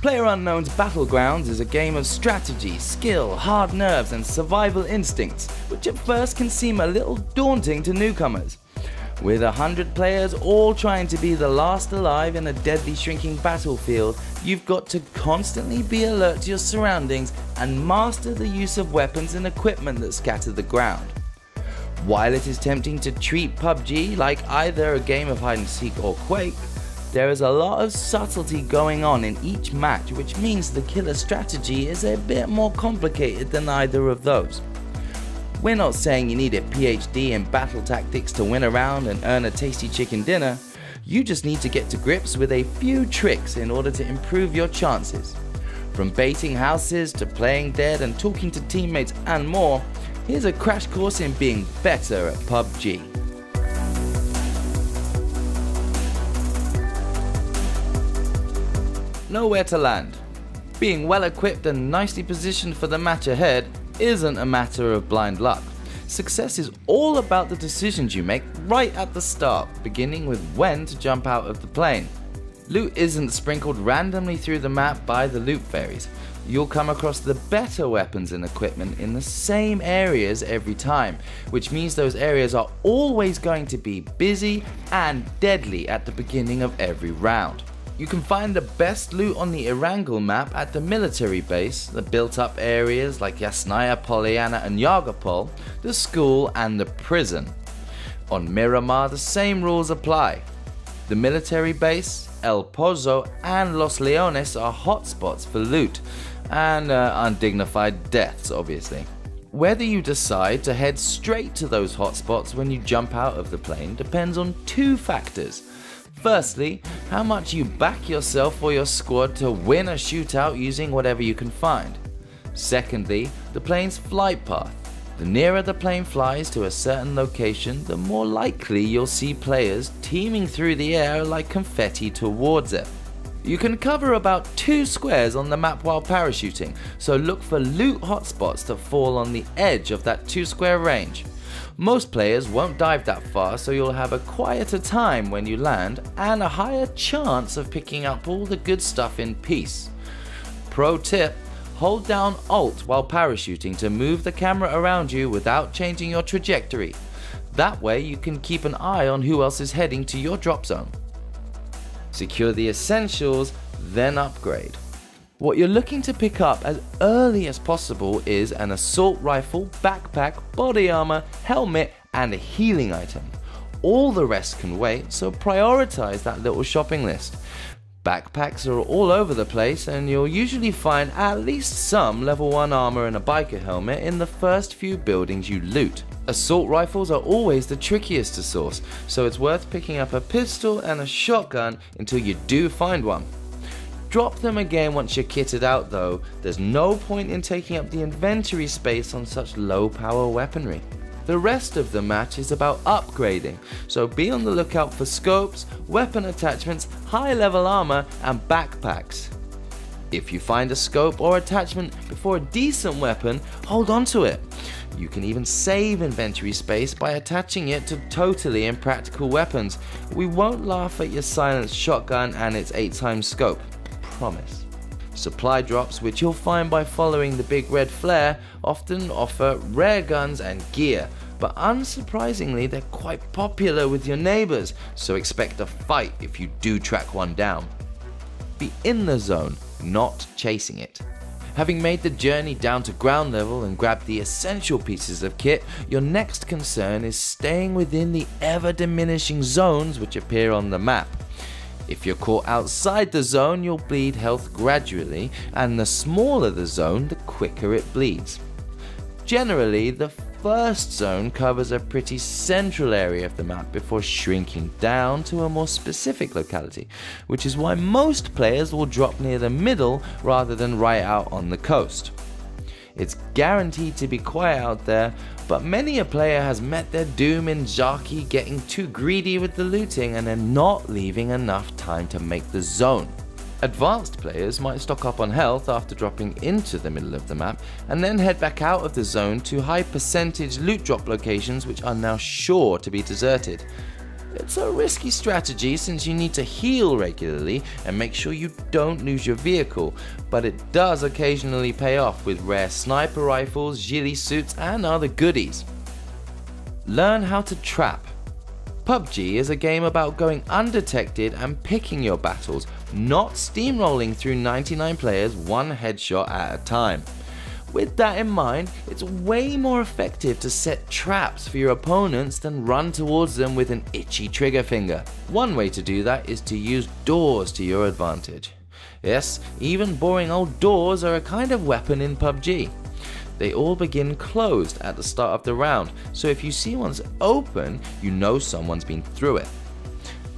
PlayerUnknown's Battlegrounds is a game of strategy, skill, hard nerves and survival instincts, which at first can seem a little daunting to newcomers. With 100 players all trying to be the last alive in a deadly shrinking battlefield, you've got to constantly be alert to your surroundings and master the use of weapons and equipment that scatter the ground. While it is tempting to treat PUBG like either a game of hide and seek or Quake, there is a lot of subtlety going on in each match, which means the killer strategy is a bit more complicated than either of those. We're not saying you need a PhD in battle tactics to win a round and earn a tasty chicken dinner. You just need to get to grips with a few tricks in order to improve your chances. From baiting houses to playing dead and talking to teammates and more, here's a crash course in being better at PUBG. Nowhere to land. Being well equipped and nicely positioned for the match ahead isn't a matter of blind luck. Success is all about the decisions you make right at the start, beginning with when to jump out of the plane. Loot isn't sprinkled randomly through the map by the loot fairies. You'll come across the better weapons and equipment in the same areas every time, which means those areas are always going to be busy and deadly at the beginning of every round. You can find the best loot on the Erangel map at the military base, the built up areas like Yasnaya, Pollyanna and Yagapol, the school and the prison. On Miramar the same rules apply. The military base, El Pozo and Los Leones are hotspots for loot and undignified deaths obviously. Whether you decide to head straight to those hotspots when you jump out of the plane depends on two factors. Firstly, how much you back yourself or your squad to win a shootout using whatever you can find. Secondly, the plane's flight path. The nearer the plane flies to a certain location, the more likely you'll see players teaming through the air like confetti towards it. You can cover about 2 squares on the map while parachuting, so look for loot hotspots that fall on the edge of that 2 square range. Most players won't dive that far, so you'll have a quieter time when you land and a higher chance of picking up all the good stuff in peace. Pro tip: hold down Alt while parachuting to move the camera around you without changing your trajectory. That way you can keep an eye on who else is heading to your drop zone. Secure the essentials, then upgrade. What you're looking to pick up as early as possible is an assault rifle, backpack, body armor, helmet and a healing item. All the rest can wait, so prioritize that little shopping list. Backpacks are all over the place and you'll usually find at least some level 1 armor and a biker helmet in the first few buildings you loot. Assault rifles are always the trickiest to source, so it's worth picking up a pistol and a shotgun until you do find one. Drop them again once you're kitted out though. There's no point in taking up the inventory space on such low power weaponry. The rest of the match is about upgrading, so be on the lookout for scopes, weapon attachments, high level armor and backpacks. If you find a scope or attachment before a decent weapon, hold on to it. You can even save inventory space by attaching it to totally impractical weapons. We won't laugh at your silenced shotgun and its 8x scope. Promise. Supply drops, which you'll find by following the big red flare, often offer rare guns and gear, but unsurprisingly they're quite popular with your neighbors, so expect a fight if you do track one down. Be in the zone, not chasing it. Having made the journey down to ground level and grabbed the essential pieces of kit, your next concern is staying within the ever diminishing zones which appear on the map. If you're caught outside the zone, you'll bleed health gradually, and the smaller the zone, the quicker it bleeds. Generally, the first zone covers a pretty central area of the map before shrinking down to a more specific locality, which is why most players will drop near the middle rather than right out on the coast. It's guaranteed to be quiet out there, but many a player has met their doom in Zaki getting too greedy with the looting and then not leaving enough time to make the zone. Advanced players might stock up on health after dropping into the middle of the map and then head back out of the zone to high percentage loot drop locations which are now sure to be deserted. It's a risky strategy since you need to heal regularly and make sure you don't lose your vehicle, but it does occasionally pay off with rare sniper rifles, ghillie suits and other goodies. Learn how to trap. PUBG is a game about going undetected and picking your battles, not steamrolling through 99 players one headshot at a time. With that in mind, it's way more effective to set traps for your opponents than run towards them with an itchy trigger finger. One way to do that is to use doors to your advantage. Yes, even boring old doors are a kind of weapon in PUBG. They all begin closed at the start of the round, so if you see one's open, you know someone's been through it.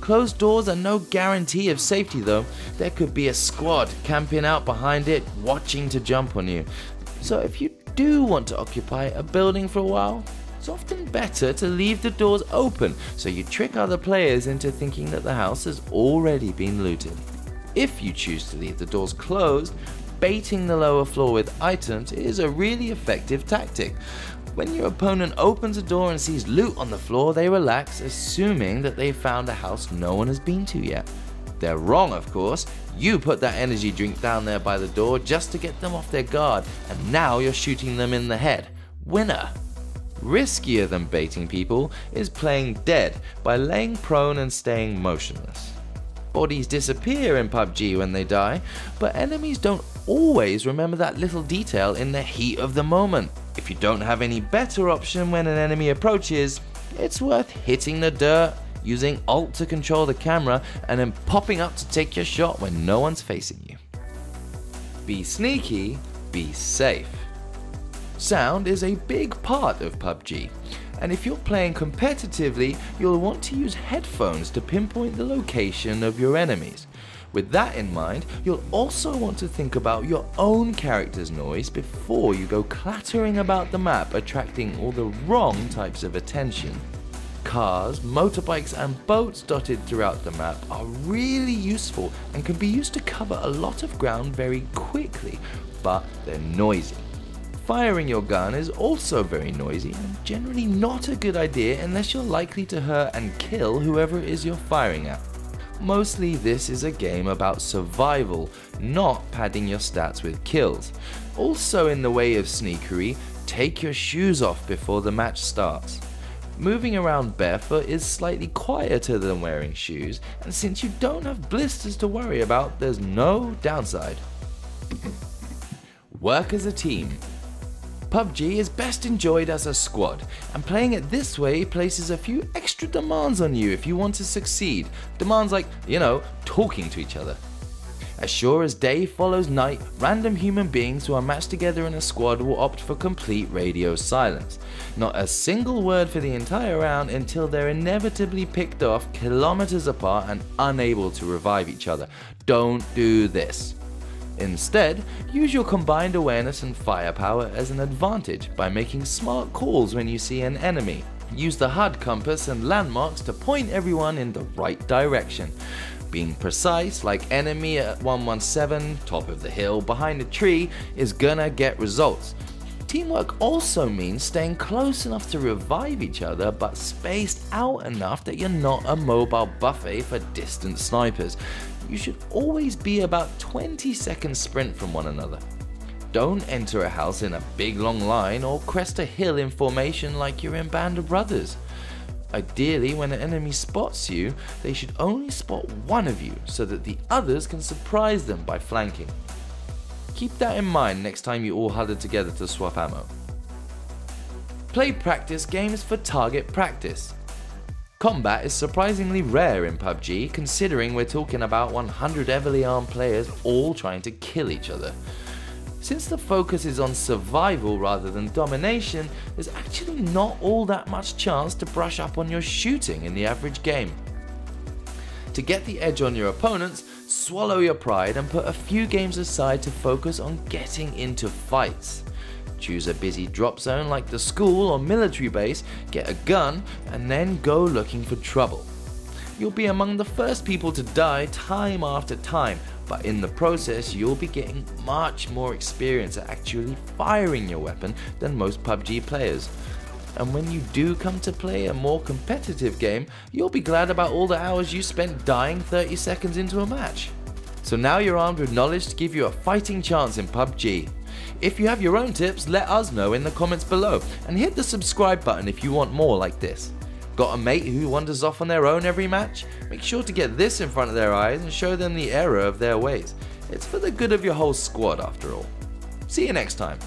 Closed doors are no guarantee of safety though. There could be a squad camping out behind it, watching to jump on you. So if you do want to occupy a building for a while, it's often better to leave the doors open so you trick other players into thinking that the house has already been looted. If you choose to leave the doors closed, baiting the lower floor with items is a really effective tactic. When your opponent opens a door and sees loot on the floor, they relax, assuming that they've found a house no one has been to yet. They're wrong, of course. You put that energy drink down there by the door just to get them off their guard, and now you're shooting them in the head. Winner! Riskier than baiting people is playing dead by laying prone and staying motionless. Bodies disappear in PUBG when they die, but enemies don't always remember that little detail in the heat of the moment. If you don't have any better option when an enemy approaches, it's worth hitting the dirt, using Alt to control the camera, and then popping up to take your shot when no one's facing you. Be sneaky, be safe. Sound is a big part of PUBG, and if you're playing competitively, you'll want to use headphones to pinpoint the location of your enemies. With that in mind, you'll also want to think about your own character's noise before you go clattering about the map, attracting all the wrong types of attention. Cars, motorbikes and boats dotted throughout the map are really useful and can be used to cover a lot of ground very quickly, but they're noisy. Firing your gun is also very noisy and generally not a good idea unless you're likely to hurt and kill whoever it is you're firing at. Mostly this is a game about survival, not padding your stats with kills. Also in the way of sneakery, take your shoes off before the match starts. Moving around barefoot is slightly quieter than wearing shoes, and since you don't have blisters to worry about, there's no downside. Work as a team. PUBG is best enjoyed as a squad, and playing it this way places a few extra demands on you if you want to succeed. Demands like, talking to each other. As sure as day follows night, random human beings who are matched together in a squad will opt for complete radio silence. Not a single word for the entire round until they're inevitably picked off kilometers apart and unable to revive each other. Don't do this. Instead, use your combined awareness and firepower as an advantage by making smart calls when you see an enemy. Use the HUD compass and landmarks to point everyone in the right direction. Being precise, like enemy at 117, top of the hill, behind a tree, is gonna get results. Teamwork also means staying close enough to revive each other, but spaced out enough that you're not a mobile buffet for distant snipers. You should always be about 20-second sprint from one another. Don't enter a house in a big long line or crest a hill in formation like you're in Band of Brothers. Ideally, when an enemy spots you, they should only spot one of you so that the others can surprise them by flanking. Keep that in mind next time you all huddle together to swap ammo. Play practice games for target practice. Combat is surprisingly rare in PUBG, considering we're talking about 100 heavily armed players all trying to kill each other. Since the focus is on survival rather than domination, there's actually not all that much chance to brush up on your shooting in the average game. To get the edge on your opponents, swallow your pride and put a few games aside to focus on getting into fights. Choose a busy drop zone like the school or military base, get a gun, and then go looking for trouble. You'll be among the first people to die time after time, but in the process you'll be getting much more experience at actually firing your weapon than most PUBG players. And when you do come to play a more competitive game, you'll be glad about all the hours you spent dying 30 seconds into a match. So now you're armed with knowledge to give you a fighting chance in PUBG. If you have your own tips, let us know in the comments below, and hit the subscribe button if you want more like this. Got a mate who wanders off on their own every match? Make sure to get this in front of their eyes and show them the error of their ways. It's for the good of your whole squad after all. See you next time.